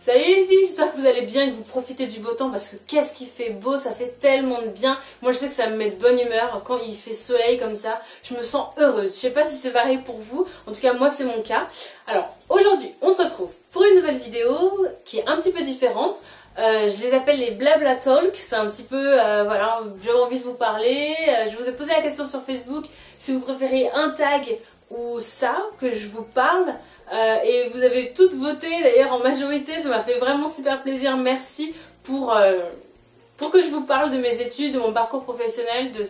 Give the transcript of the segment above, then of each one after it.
Salut les filles, j'espère que vous allez bien et que vous profitez du beau temps parce que qu'est-ce qu'il fait beau, ça fait tellement de bien. Moi je sais que ça me met de bonne humeur quand il fait soleil comme ça, je me sens heureuse. Je sais pas si c'est pareil pour vous, en tout cas moi c'est mon cas. Alors aujourd'hui on se retrouve pour une nouvelle vidéo qui est un petit peu différente. Je les appelle les blabla talk, c'est un petit peu, voilà, j'avais envie de vous parler. Je vous ai posé la question sur Facebook si vous préférez un tag ou ça, que je vous parle. Et vous avez toutes voté d'ailleurs en majorité, ça m'a fait vraiment super plaisir, merci pour que je vous parle de mes études, de mon parcours professionnel, de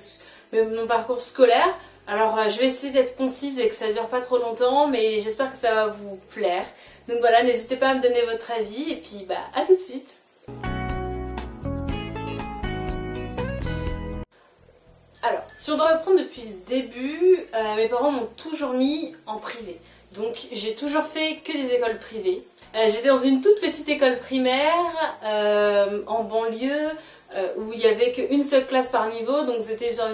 mon parcours scolaire. Alors je vais essayer d'être concise et que ça dure pas trop longtemps, mais j'espère que ça va vous plaire. Donc voilà, n'hésitez pas à me donner votre avis et puis bah à tout de suite. Alors, si on doit reprendre depuis le début, mes parents m'ont toujours mis en privé. Donc j'ai toujours fait que des écoles privées. J'étais dans une toute petite école primaire en banlieue où il n'y avait qu'une seule classe par niveau, donc c'était genre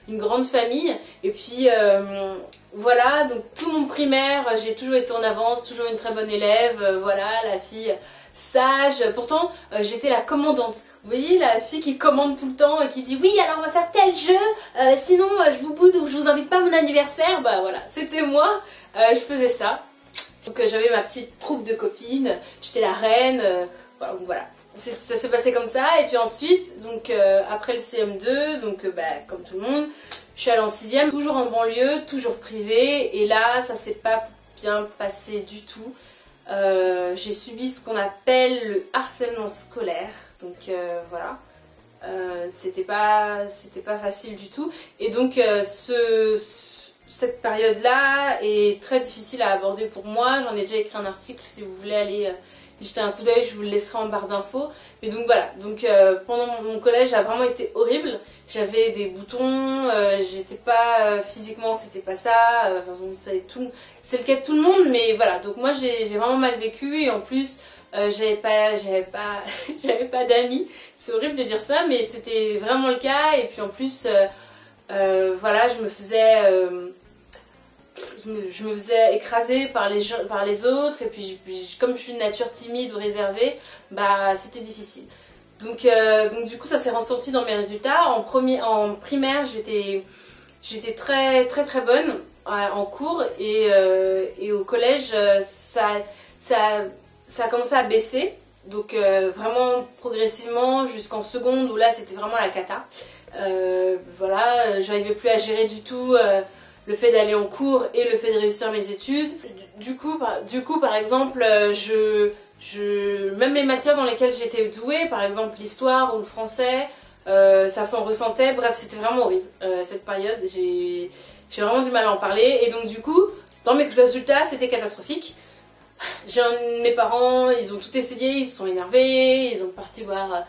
une grande famille. Et puis voilà, donc tout mon primaire, j'ai toujours été en avance, toujours une très bonne élève, voilà, la fille sage. Pourtant, j'étais la commandante. Vous voyez, la fille qui commande tout le temps et qui dit oui, alors on va faire tel jeu, sinon je vous boude ou je vous invite pas à mon anniversaire. Bah voilà, c'était moi, je faisais ça. Donc j'avais ma petite troupe de copines, j'étais la reine, voilà. Ça s'est passé comme ça. Et puis ensuite, donc après le CM2, donc bah, comme tout le monde, je suis allée en 6ème, toujours en banlieue, toujours privée. Et là, ça s'est pas bien passé du tout. J'ai subi ce qu'on appelle le harcèlement scolaire, donc voilà, c'était pas facile du tout, et donc cette période-là est très difficile à aborder pour moi. J'en ai déjà écrit un article, si vous voulez aller y jeter un coup d'œil, je vous le laisserai en barre d'infos. Mais donc voilà, donc pendant mon collège a vraiment été horrible. J'avais des boutons, j'étais pas physiquement, c'était pas ça. C'est le cas de tout le monde, mais voilà. Donc moi j'ai vraiment mal vécu et en plus j'avais pas d'amis. C'est horrible de dire ça, mais c'était vraiment le cas. Et puis en plus voilà, je me faisais écraser par les autres, et puis comme je suis une nature timide ou réservée, bah c'était difficile. Donc du coup ça s'est ressenti dans mes résultats. En primaire j'étais très très très bonne en cours, et au collège ça a commencé à baisser. Donc vraiment progressivement jusqu'en seconde où là c'était vraiment la cata. Voilà, j'arrivais plus à gérer du tout le fait d'aller en cours et le fait de réussir mes études. Du coup par exemple, même les matières dans lesquelles j'étais douée, par exemple l'histoire ou le français, ça s'en ressentait. Bref, c'était vraiment horrible cette période. J'ai vraiment du mal à en parler. Et donc du coup, dans mes résultats, c'était catastrophique. Mes parents, ils ont tout essayé, ils se sont énervés, ils ont parti voir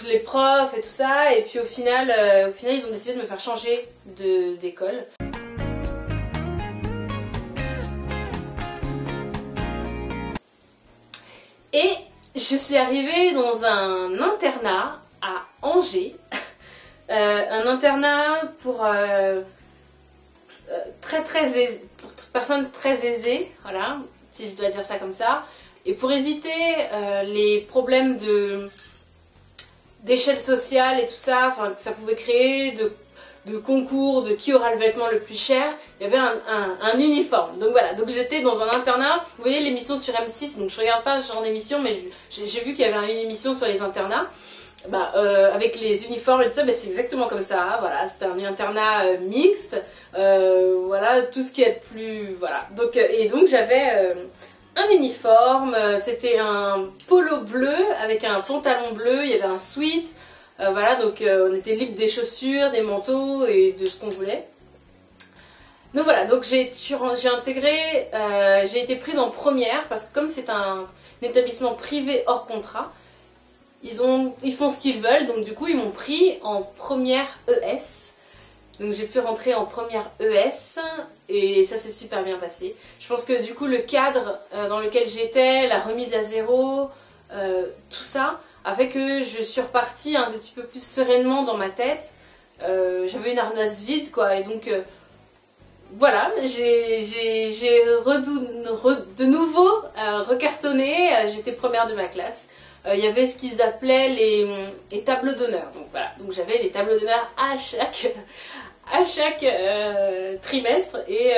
les profs et tout ça, et puis au final ils ont décidé de me faire changer d'école. Et je suis arrivée dans un internat à Angers, un internat pour pour personnes très aisées, voilà, si je dois dire ça comme ça, et pour éviter les problèmes d'échelle sociale et tout ça, enfin que ça pouvait créer, de concours, de qui aura le vêtement le plus cher, il y avait un uniforme. Donc voilà, donc j'étais dans un internat, vous voyez l'émission sur M6, donc je regarde pas ce genre d'émission, mais j'ai vu qu'il y avait une émission sur les internats, bah, avec les uniformes et tout ça, bah, c'est exactement comme ça, voilà, c'était un internat mixte, voilà, tout ce qui est plus, voilà, donc, et donc j'avais un uniforme, c'était un polo bleu avec un pantalon bleu, il y avait un sweat, voilà, donc on était libre des chaussures, des manteaux et de ce qu'on voulait. Donc voilà, donc j'ai intégré, j'ai été prise en première parce que comme c'est un établissement privé hors contrat, ils font ce qu'ils veulent, donc du coup ils m'ont pris en première ES. Donc j'ai pu rentrer en première ES et ça s'est super bien passé. Je pense que du coup le cadre dans lequel j'étais, la remise à zéro, tout ça a fait que je suis repartie un petit peu plus sereinement dans ma tête. J'avais une ardoise vide quoi, et donc voilà, j'ai de nouveau recartonné, j'étais première de ma classe. Il y avait ce qu'ils appelaient les tableaux d'honneur. Donc voilà, donc j'avais les tableaux d'honneur à chaque trimestre. Et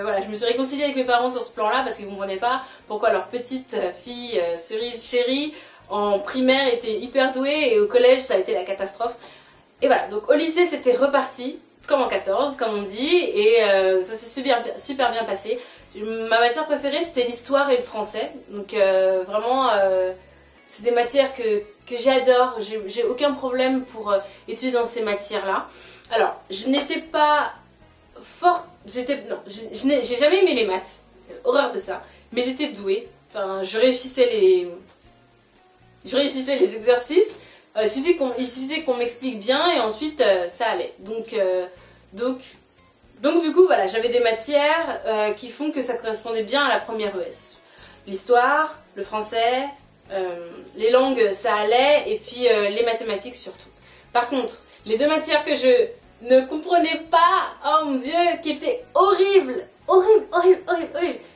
voilà, je me suis réconciliée avec mes parents sur ce plan-là parce qu'ils ne comprenaient pas pourquoi leur petite fille cerise chérie en primaire était hyper douée et au collège ça a été la catastrophe. Et voilà, donc au lycée c'était reparti, comme en 14, comme on dit, et ça s'est super bien passé. Ma matière préférée c'était l'histoire et le français, donc vraiment c'est des matières que j'adore, j'ai aucun problème pour étudier dans ces matières-là. Alors, je n'étais pas forte, j'ai jamais aimé les maths, horreur de ça, mais j'étais douée, enfin, je réussissais les exercices. Il suffisait qu'on m'explique bien et ensuite ça allait. Donc du coup voilà, j'avais des matières qui font que ça correspondait bien à la première ES. L'histoire, le français, les langues ça allait et puis les mathématiques surtout. Par contre, les deux matières que je ne comprenais pas, oh mon dieu, qui étaient horribles,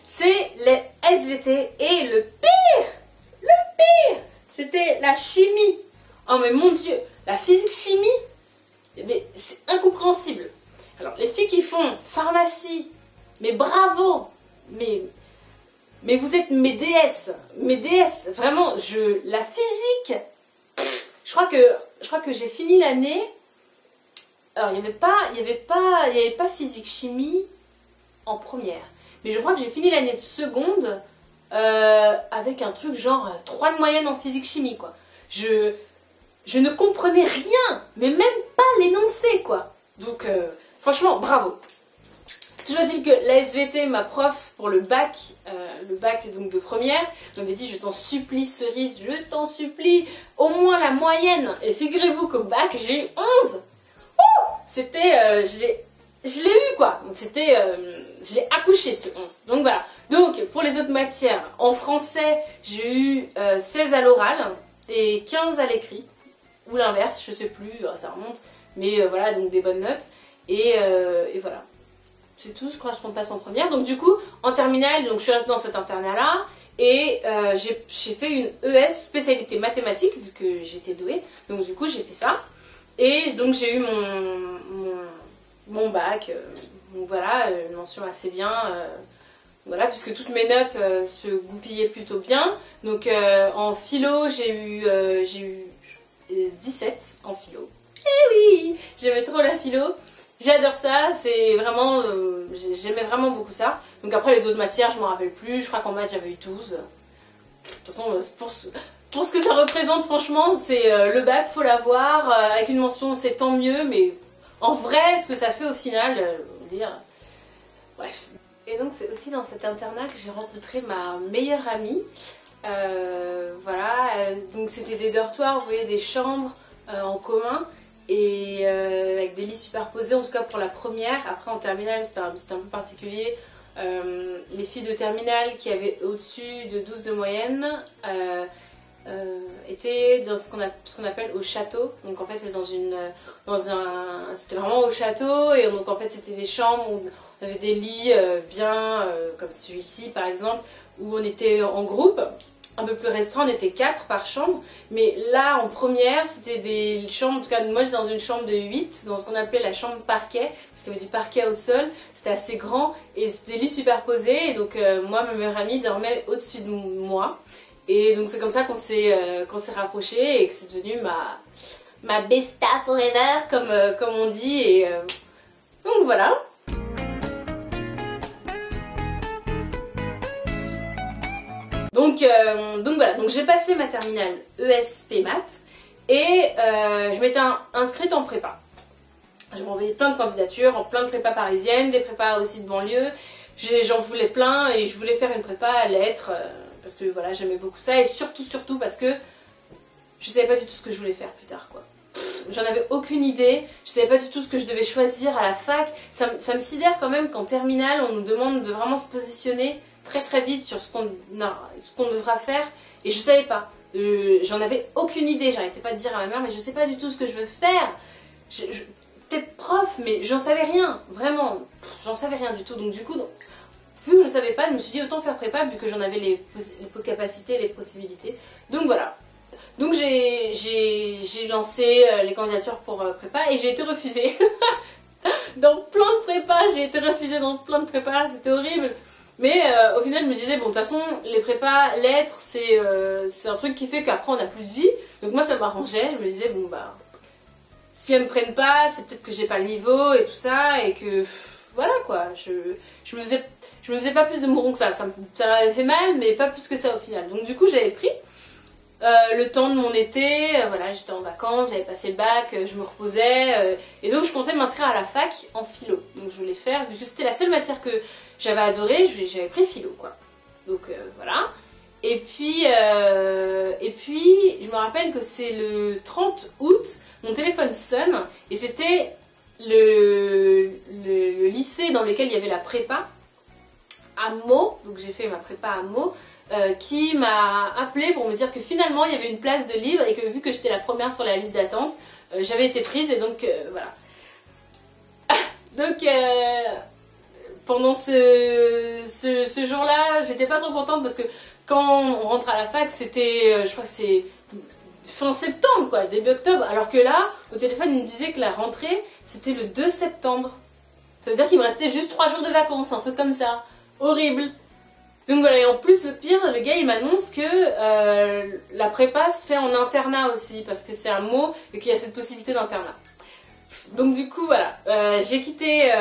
c'est les SVT et le pire, c'était la chimie. Oh mais mon dieu, la physique-chimie, mais c'est incompréhensible. Alors les filles qui font pharmacie, mais bravo, mais vous êtes mes déesses, vraiment, la physique, je crois que j'ai fini l'année, alors il n'y avait pas physique-chimie en première, mais je crois que j'ai fini l'année de seconde avec un truc genre 3 de moyenne en physique-chimie quoi. Je ne comprenais rien, mais même pas l'énoncé, quoi. Donc, franchement, bravo. Toujours dit que la SVT, ma prof pour le bac donc de première, m'avait dit « Je t'en supplie, Cerise, je t'en supplie, au moins la moyenne ». Et figurez-vous qu'au bac, j'ai eu 11. C'était, je l'ai eu, quoi. Donc, c'était, je l'ai accouché, ce 11. Donc, voilà. Donc, pour les autres matières, en français, j'ai eu 16 à l'oral et 15 à l'écrit. Ou l'inverse, je sais plus, ça remonte, mais voilà, donc des bonnes notes, et voilà. C'est tout, je crois, qu'on passe en première. Donc du coup, en terminale, donc je suis restée dans cet internat-là, et j'ai fait une ES spécialité mathématiques, vu que j'étais douée, donc du coup j'ai fait ça, et donc j'ai eu mon bac, donc voilà, une mention assez bien, voilà, puisque toutes mes notes se goupillaient plutôt bien. Donc en philo, j'ai eu 17 en philo. Eh oui, j'aimais trop la philo. J'adore ça, c'est vraiment... j'aimais vraiment beaucoup ça. Donc après les autres matières, je m'en rappelle plus. Je crois qu'en maths, j'avais eu 12. De toute façon, pour ce que ça représente, franchement, c'est le bac, faut l'avoir. Avec une mention, c'est tant mieux. Mais en vrai, ce que ça fait au final, dire... Bref. Et donc c'est aussi dans cet internat que j'ai rencontré ma meilleure amie. Voilà, donc c'était des dortoirs, vous voyez, des chambres en commun et avec des lits superposés, en tout cas pour la première. Après en terminale c'était un peu particulier. Les filles de terminale qui avaient au-dessus de 12 de moyenne étaient dans ce qu'on appelle au château. Donc en fait c'est c'était vraiment au château et donc en fait c'était des chambres où on avait des lits bien comme celui-ci par exemple, où on était en groupe. Un peu plus restreint, on était 4 par chambre, mais là en première c'était des chambres, en tout cas moi j'étais dans une chambre de 8, dans ce qu'on appelait la chambre parquet, parce qu'il y avait du parquet au sol, c'était assez grand et c'était des lits superposés, et donc moi ma meilleure amie dormait au-dessus de moi, et donc c'est comme ça qu'on s'est rapprochés et que c'est devenu ma besta forever comme on dit, et donc voilà. Donc voilà, donc j'ai passé ma terminale ESP maths et je m'étais inscrite en prépa. J'ai envoyé plein de candidatures, en plein de prépas parisiennes, des prépas aussi de banlieue. J'en voulais plein et je voulais faire une prépa à lettres parce que voilà, j'aimais beaucoup ça, et surtout parce que je savais pas du tout ce que je voulais faire plus tard, quoi. J'en avais aucune idée, je savais pas du tout ce que je devais choisir à la fac. Ça me sidère quand même qu'en terminale on nous demande de vraiment se positionner très vite sur ce qu'on devra faire, et je savais pas. J'en avais aucune idée, j'arrêtais pas de dire à ma mère mais je sais pas du tout ce que je veux faire. Peut-être prof, mais j'en savais rien, vraiment. j'en savais rien du tout. Donc du coup, vu que je ne savais pas, je me suis dit autant faire prépa vu que j'en avais les capacités, les possibilités. Donc voilà. Donc j'ai lancé les candidatures pour prépa et j'ai été refusée. Dans plein de prépas, j'ai été refusée dans plein de prépas, c'était horrible. Mais au final, je me disais, bon, de toute façon, les prépas, lettres, c'est un truc qui fait qu'après, on n'a plus de vie. Donc moi, ça m'arrangeait. Je me disais, bon, bah, si elles me prennent pas, c'est peut-être que j'ai pas le niveau et tout ça. Et que, voilà, quoi. Je me faisais pas plus de mourons que ça. Ça m'avait fait mal, mais pas plus que ça au final. Donc du coup, j'avais pris le temps de mon été. Voilà, j'étais en vacances, j'avais passé le bac, je me reposais. Et donc, je comptais m'inscrire à la fac en philo. Donc je voulais faire, vu que c'était la seule matière que j'avais adoré, j'avais pris philo, quoi. Donc voilà. Et puis, je me rappelle que c'est le 30 août, mon téléphone sonne, et c'était le lycée dans lequel il y avait la prépa, à Meaux, donc j'ai fait ma prépa à Meaux, qui m'a appelé pour me dire que finalement il y avait une place de libre, et que vu que j'étais la première sur la liste d'attente, j'avais été prise, et donc voilà. Donc... pendant ce jour-là, j'étais pas trop contente parce que quand on rentre à la fac, c'était, je crois que c'est fin septembre, quoi, début octobre. Alors que là, au téléphone, il me disait que la rentrée, c'était le 2 septembre. Ça veut dire qu'il me restait juste 3 jours de vacances, un truc comme ça. Horrible. Donc voilà, et en plus, le pire, le gars, il m'annonce que la prépa se fait en internat aussi, parce que c'est un mot et qu'il y a cette possibilité d'internat. Donc du coup voilà, j'ai quitté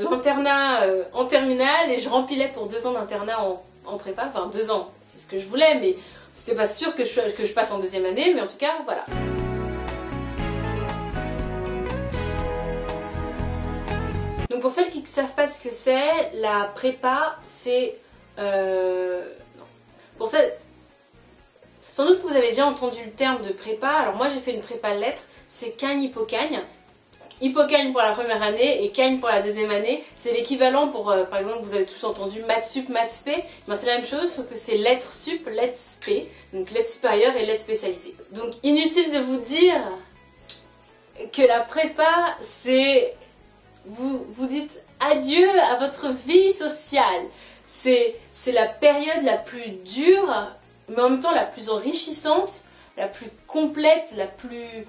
l'internat en terminale et je rempilais pour 2 ans d'internat en prépa, enfin 2 ans, c'est ce que je voulais, mais c'était pas sûr que je passe en 2e année, mais en tout cas voilà. Donc pour celles qui ne savent pas ce que c'est, la prépa c'est... non. Pour celles... Sans doute que vous avez déjà entendu le terme de prépa, alors moi j'ai fait une prépa lettres, c'est Cagnes-Hippocagne. Hippocagne pour la première année et Cagne pour la 2e année. C'est l'équivalent pour, par exemple, vous avez tous entendu maths sup, maths spé. Ben, c'est la même chose, sauf que c'est lettres sup, lettres spé. Donc lettres supérieures et lettres spécialisées. Donc inutile de vous dire que la prépa, c'est... Vous dites adieu à votre vie sociale. C'est la période la plus dure, mais en même temps la plus enrichissante, la plus complète, la plus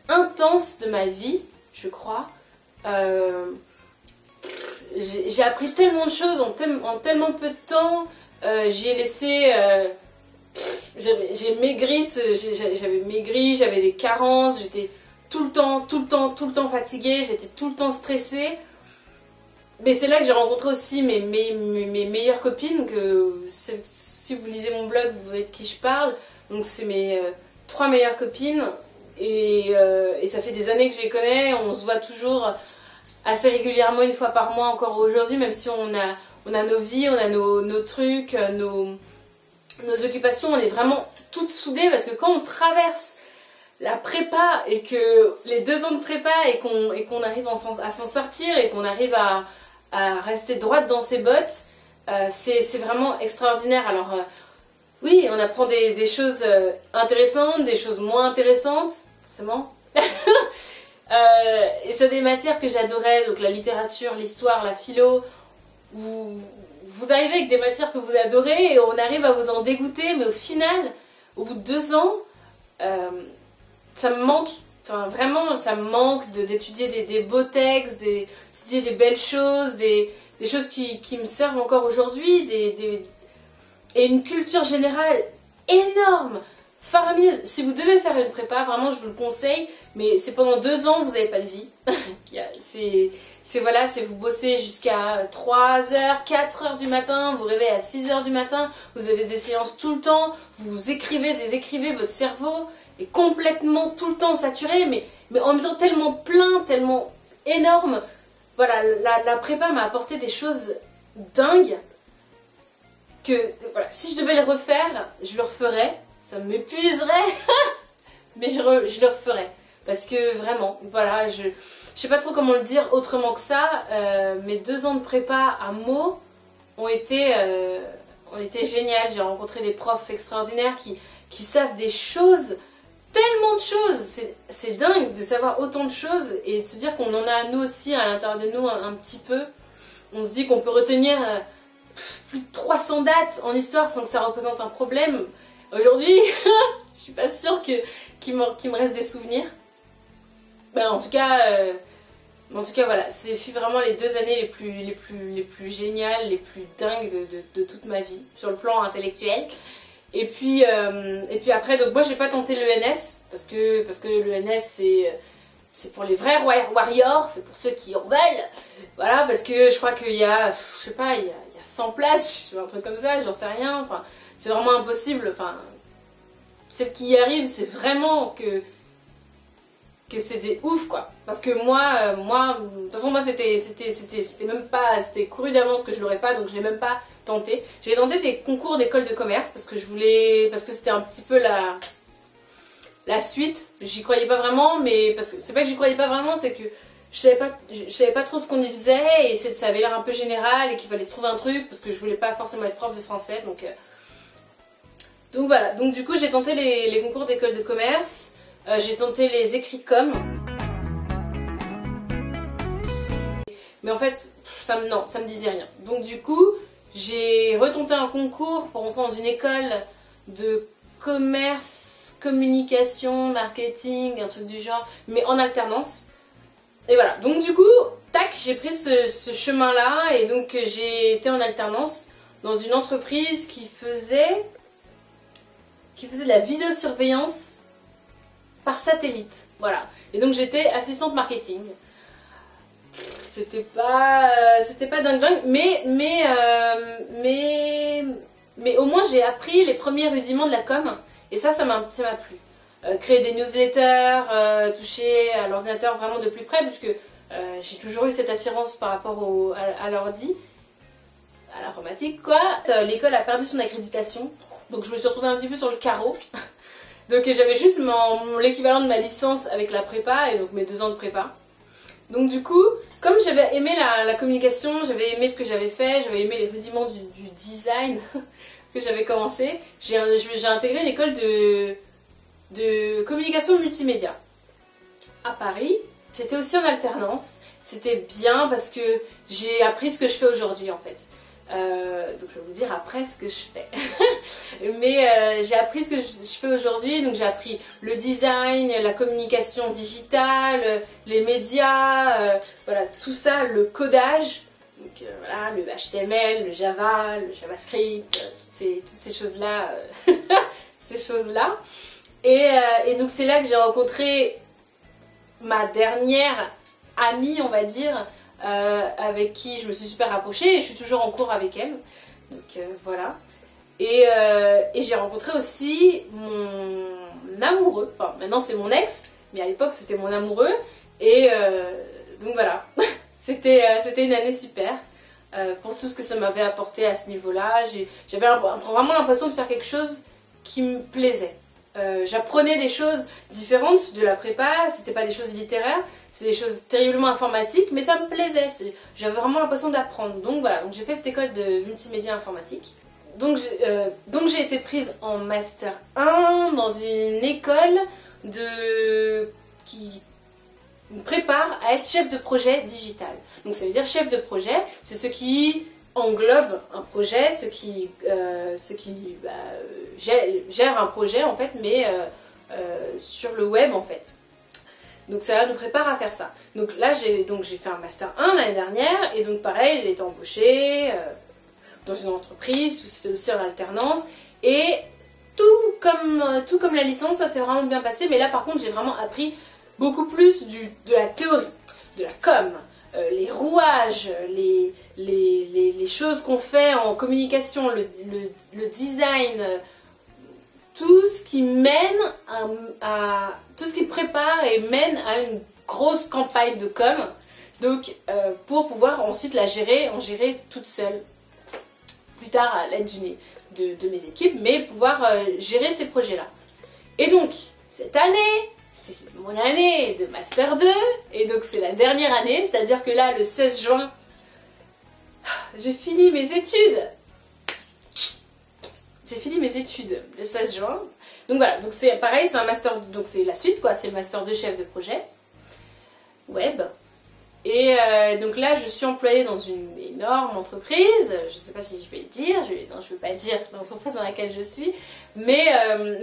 intense de ma vie. Je crois. J'ai appris tellement de choses en tellement peu de temps. J'ai laissé... j'ai maigri, j'avais maigri, j'avais des carences, j'étais tout le temps fatiguée, j'étais tout le temps stressée. Mais c'est là que j'ai rencontré aussi mes meilleures copines, que si vous lisez mon blog, vous voyez de qui je parle. Donc c'est mes 3 meilleures copines. Et ça fait des années que je les connais, on se voit toujours assez régulièrement, 1 fois par mois encore aujourd'hui, même si on a nos vies, on a nos trucs, nos occupations, on est vraiment toutes soudées parce que quand on traverse la prépa et que les 2 ans de prépa et qu'on arrive à s'en sortir et qu'on arrive à rester droite dans ses bottes, c'est vraiment extraordinaire. Alors oui, on apprend des choses intéressantes, des choses moins intéressantes, forcément. Et c'est des matières que j'adorais, donc la littérature, l'histoire, la philo. Vous arrivez avec des matières que vous adorez et on arrive à vous en dégoûter, mais au final, au bout de 2 ans, ça me manque. Enfin, vraiment, ça me manque d'étudier des beaux textes, d'étudier des belles choses, des choses qui me servent encore aujourd'hui, et une culture générale énorme, faramineuse. Si vous devez faire une prépa, vraiment je vous le conseille, mais c'est pendant 2 ans, vous n'avez pas de vie. Voilà, c'est vous bossez jusqu'à 3h, 4h du matin, vous réveillez à 6h du matin, vous avez des séances tout le temps, vous écrivez, votre cerveau est complètement tout le temps saturé, mais en même temps tellement plein, tellement énorme. Voilà, la prépa m'a apporté des choses dingues. Que, voilà, si je devais le refaire, je le referais, ça m'épuiserait, mais je le referais, parce que vraiment, voilà, je sais pas trop comment le dire autrement que ça, mes 2 ans de prépa à Meaux ont été géniales. J'ai rencontré des profs extraordinaires qui savent des choses, tellement de choses, c'est dingue de savoir autant de choses et de se dire qu'on en a nous aussi à l'intérieur de nous un petit peu. on se dit qu'on peut retenir plus de 300 dates en histoire sans que ça représente un problème. Aujourd'hui, je suis pas sûre qu'il me reste des souvenirs. Ben, en tout cas, voilà, c'est vraiment les 2 années les plus géniales, les plus dingues de toute ma vie, sur le plan intellectuel. Et puis après, donc moi j'ai pas tenté l'ENS, parce que l'ENS c'est pour les vrais warriors, c'est pour ceux qui en veulent. Voilà, parce que je crois qu'il y a, je sais pas, il y a 100 places, un truc comme ça, j'en sais rien. Enfin, c'est vraiment impossible. Enfin, celles qui y arrivent, c'est vraiment que c'est des ouf, quoi. Parce que moi, de toute façon, moi c'était même pas, c'était couru d'avance que je l'aurais pas, donc je l'ai même pas tenté. J'ai tenté des concours d'école de commerce parce que c'était un petit peu la suite. J'y croyais pas vraiment, mais parce que c'est pas que j'y croyais pas vraiment, c'est que je savais pas trop ce qu'on y faisait et ça avait l'air un peu général et qu'il fallait se trouver un truc parce que je voulais pas forcément être prof de français, donc voilà. Donc du coup, j'ai tenté les concours d'école de commerce. J'ai tenté les écrits com. Mais en fait, ça me disait rien. Donc du coup, j'ai retenté un concours pour rentrer dans une école de commerce, communication, marketing, un truc du genre, mais en alternance. Et voilà. Donc du coup, tac, j'ai pris ce chemin-là et donc j'ai été en alternance dans une entreprise qui faisait de la vidéosurveillance par satellite, voilà. Et donc j'étais assistante marketing. C'était pas dingue, mais au moins j'ai appris les premiers rudiments de la com, et ça m'a plu. Créer des newsletters, toucher à l'ordinateur vraiment de plus près, puisque j'ai toujours eu cette attirance par rapport à l'ordi, à l'informatique, quoi. L'école a perdu son accréditation, donc je me suis retrouvée un petit peu sur le carreau. Donc j'avais juste l'équivalent de ma licence avec la prépa, et donc mes 2 ans de prépa. Donc du coup, comme j'avais aimé la communication, j'avais aimé ce que j'avais fait, j'avais aimé les rudiments du design que j'avais commencé, j'ai intégré une école de communication multimédia à Paris. C'était aussi en alternance, c'était bien parce que j'ai appris ce que je fais aujourd'hui en fait. Donc je vais vous dire après ce que je fais. Mais j'ai appris ce que je fais aujourd'hui, donc j'ai appris le design, la communication digitale, les médias, voilà, tout ça, le codage, donc voilà, le HTML, le Java, le JavaScript, toutes ces choses-là, et donc c'est là que j'ai rencontré ma dernière amie, on va dire, avec qui je me suis super rapprochée, et je suis toujours en cours avec elle, donc voilà. Et j'ai rencontré aussi mon amoureux, enfin maintenant c'est mon ex, mais à l'époque c'était mon amoureux, et donc voilà, c'était une année super pour tout ce que ça m'avait apporté à ce niveau-là. J'avais vraiment l'impression de faire quelque chose qui me plaisait. J'apprenais des choses différentes de la prépa, c'était pas des choses littéraires, c'est des choses terriblement informatiques, mais ça me plaisait, j'avais vraiment l'impression d'apprendre. Donc voilà, donc j'ai fait cette école de multimédia informatique. Donc j'ai été prise en Master 1 dans une école qui me prépare à être chef de projet digital. Donc ça veut dire chef de projet, c'est ce qui englobe un projet, ce qui gère un projet en fait, mais sur le web en fait. Donc ça nous prépare à faire ça. Donc là j'ai fait un Master 1 l'année dernière, et donc pareil, j'ai été embauchée dans une entreprise, c'était aussi en alternance, et tout comme la licence, ça s'est vraiment bien passé, mais là par contre j'ai vraiment appris beaucoup plus de la théorie, de la com, les rouages, les choses qu'on fait en communication, le design, tout ce qui mène tout ce qui prépare et mène à une grosse campagne de com, donc pour pouvoir ensuite en gérer toute seule. Plus tard à l'aide de mes équipes, mais pouvoir gérer ces projets-là. Et donc, cette année, c'est mon année de Master 2, et donc c'est la dernière année, c'est-à-dire que là, le 16 juin, j'ai fini mes études. J'ai fini mes études le 16 juin. Donc voilà, donc c'est pareil, c'est un Master, donc c'est la suite, quoi, c'est le Master 2 chef de projet web. Et donc là, je suis employée dans une énorme entreprise, je ne sais pas si je vais le dire, non, je ne veux pas dire l'entreprise dans laquelle je suis, mais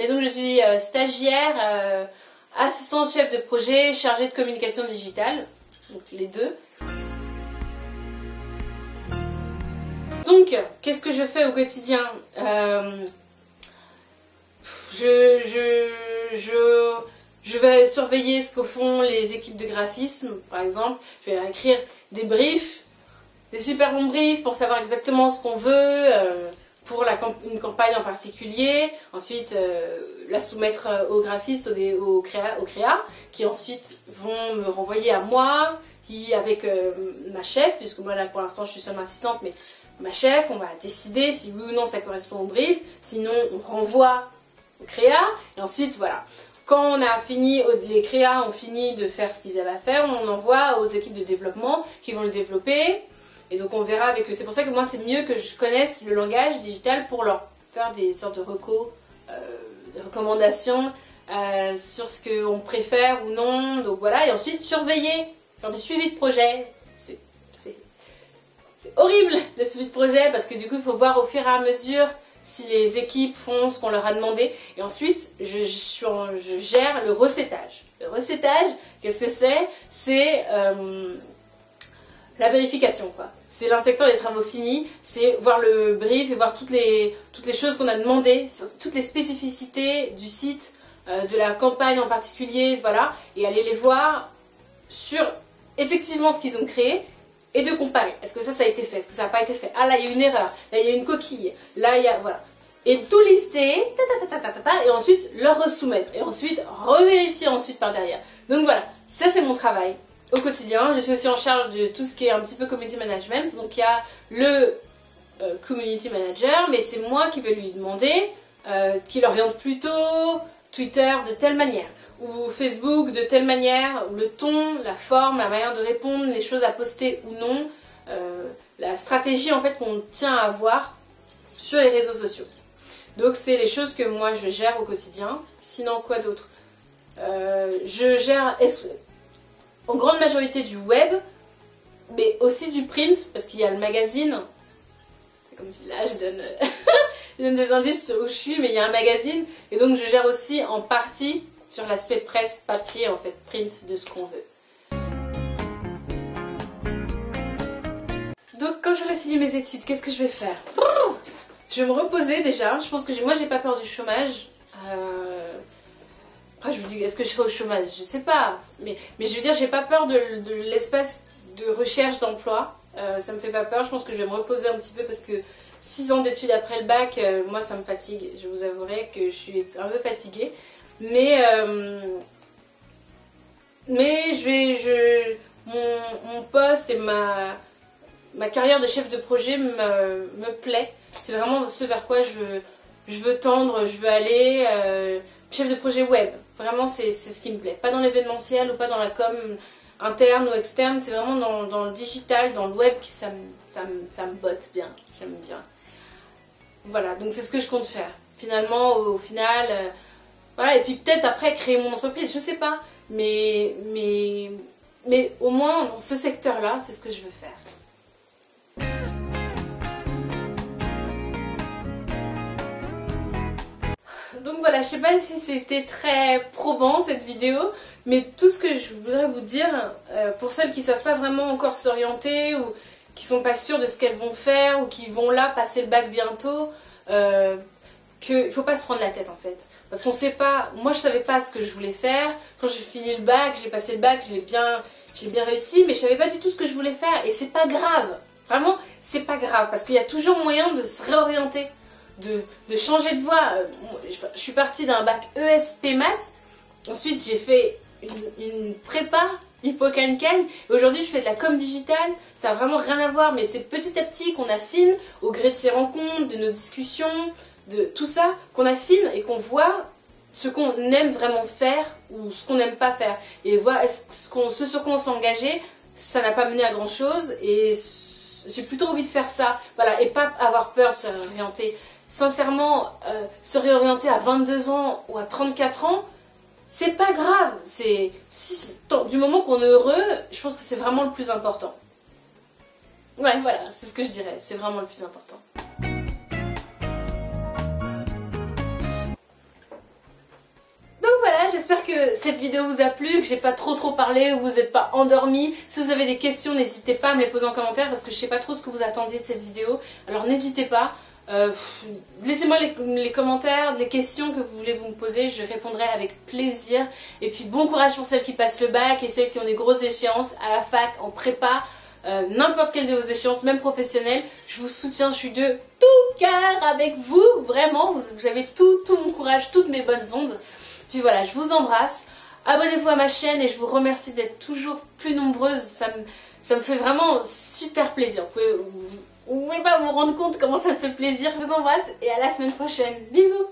donc je suis stagiaire, assistante chef de projet, chargée de communication digitale, donc les deux. Donc, qu'est-ce que je fais au quotidien? Je vais surveiller ce que font les équipes de graphisme, par exemple. Je vais écrire des briefs, des super bons briefs pour savoir exactement ce qu'on veut pour une campagne en particulier. Ensuite, la soumettre aux graphistes, aux créa, qui ensuite vont me renvoyer à moi, avec ma chef, puisque moi là pour l'instant je suis seule assistante, mais ma chef, on va décider si oui ou non ça correspond au brief, sinon on renvoie au créa, et ensuite voilà. Quand on a fini, les créas ont fini de faire ce qu'ils avaient à faire, on envoie aux équipes de développement qui vont le développer, et donc on verra avec eux. C'est pour ça que moi c'est mieux que je connaisse le langage digital pour leur faire des sortes de des recommandations sur ce qu'on préfère ou non, donc voilà, et ensuite surveiller. Faire du suivi de projet, c'est horrible le suivi de projet parce que du coup il faut voir au fur et à mesure si les équipes font ce qu'on leur a demandé et ensuite je gère le recettage. Le recettage, qu'est-ce que c'est? C'est la vérification quoi. C'est l'inspecteur des travaux finis, c'est voir le brief et voir toutes les choses qu'on a demandées, sur toutes les spécificités du site, de la campagne en particulier, voilà, et aller les voir sur effectivement ce qu'ils ont créé et de comparer. Est-ce que ça a été fait? Est-ce que ça n'a pas été fait? Ah là, il y a une erreur. Là, il y a une coquille. Là, il y a... Voilà. Et tout lister, et ensuite leur resoumettre. Et ensuite revérifier ensuite par derrière. Donc voilà, ça c'est mon travail au quotidien. Je suis aussi en charge de tout ce qui est un petit peu community management. Donc il y a le community manager, mais c'est moi qui vais lui demander qu'il oriente plutôt Twitter de telle manière. Ou Facebook de telle manière, le ton, la forme, la manière de répondre, les choses à poster ou non, la stratégie en fait qu'on tient à avoir sur les réseaux sociaux. Donc c'est les choses que moi je gère au quotidien. Sinon quoi d'autre? Je gère en grande majorité du web, mais aussi du print, parce qu'il y a le magazine. C'est comme si là je donne, je donne des indices sur où je suis, mais il y a un magazine, et donc je gère aussi en partie sur l'aspect presse, papier, en fait, print de ce qu'on veut. Donc quand j'aurai fini mes études, qu'est-ce que je vais faire? Je vais me reposer déjà. Je pense que moi j'ai pas peur du chômage. Après je me dis, est-ce que je serai au chômage? Je sais pas. Mais je veux dire, j'ai pas peur de l'espace de recherche d'emploi. Ça me fait pas peur. Je pense que je vais me reposer un petit peu parce que 6 ans d'études après le bac, moi ça me fatigue. Je vous avouerai que je suis un peu fatiguée. Mais mon poste et ma carrière de chef de projet me plaît. C'est vraiment ce vers quoi je veux tendre, je veux aller. Chef de projet web, vraiment c'est ce qui me plaît. Pas dans l'événementiel ou pas dans la com interne ou externe, c'est vraiment dans le digital, dans le web que ça me botte bien, j'aime bien. Voilà, donc c'est ce que je compte faire. Finalement, au final... voilà, et puis peut-être après créer mon entreprise, je sais pas. Mais au moins dans ce secteur-là, c'est ce que je veux faire. Donc voilà, je sais pas si c'était très probant cette vidéo, mais tout ce que je voudrais vous dire, pour celles qui savent pas vraiment encore s'orienter ou qui sont pas sûres de ce qu'elles vont faire ou qui vont là passer le bac bientôt, qu'il faut pas se prendre la tête en fait. Parce qu'on sait pas, moi je savais pas ce que je voulais faire. Quand j'ai fini le bac, j'ai passé le bac, j'ai bien réussi, mais je savais pas du tout ce que je voulais faire. Et c'est pas grave, vraiment c'est pas grave, parce qu'il y a toujours moyen de se réorienter, de changer de voie. Je suis partie d'un bac ESP maths, ensuite j'ai fait une prépa Hippocagne-Cagne, et aujourd'hui je fais de la com digitale. Ça a vraiment rien à voir, mais c'est petit à petit qu'on affine au gré de ces rencontres, de nos discussions, de tout ça, qu'on affine et qu'on voit ce qu'on aime vraiment faire ou ce qu'on n'aime pas faire. Et voir ce sur quoi on s'est engagé, ça n'a pas mené à grand chose, et j'ai plutôt envie de faire ça. Voilà, et pas avoir peur de se réorienter. Sincèrement, se réorienter à 22 ans ou à 34 ans, c'est pas grave. Du moment qu'on est heureux, je pense que c'est vraiment le plus important. Ouais, voilà, c'est ce que je dirais, c'est vraiment le plus important. Donc voilà, j'espère que cette vidéo vous a plu, que j'ai pas trop parlé, ou vous n'êtes pas endormis. Si vous avez des questions, n'hésitez pas à me les poser en commentaire parce que je sais pas trop ce que vous attendiez de cette vidéo. Alors n'hésitez pas, laissez-moi les commentaires, les questions que vous voulez vous me poser, je répondrai avec plaisir. Et puis bon courage pour celles qui passent le bac et celles qui ont des grosses échéances à la fac, en prépa, n'importe quelle de vos échéances, même professionnelles. Je vous soutiens, je suis de tout cœur avec vous, vraiment, vous avez tout mon courage, toutes mes bonnes ondes. Puis voilà, je vous embrasse, abonnez-vous à ma chaîne et je vous remercie d'être toujours plus nombreuses, ça me fait vraiment super plaisir. Vous pouvez pas vous rendre compte comment ça me fait plaisir. Je vous embrasse et à la semaine prochaine. Bisous!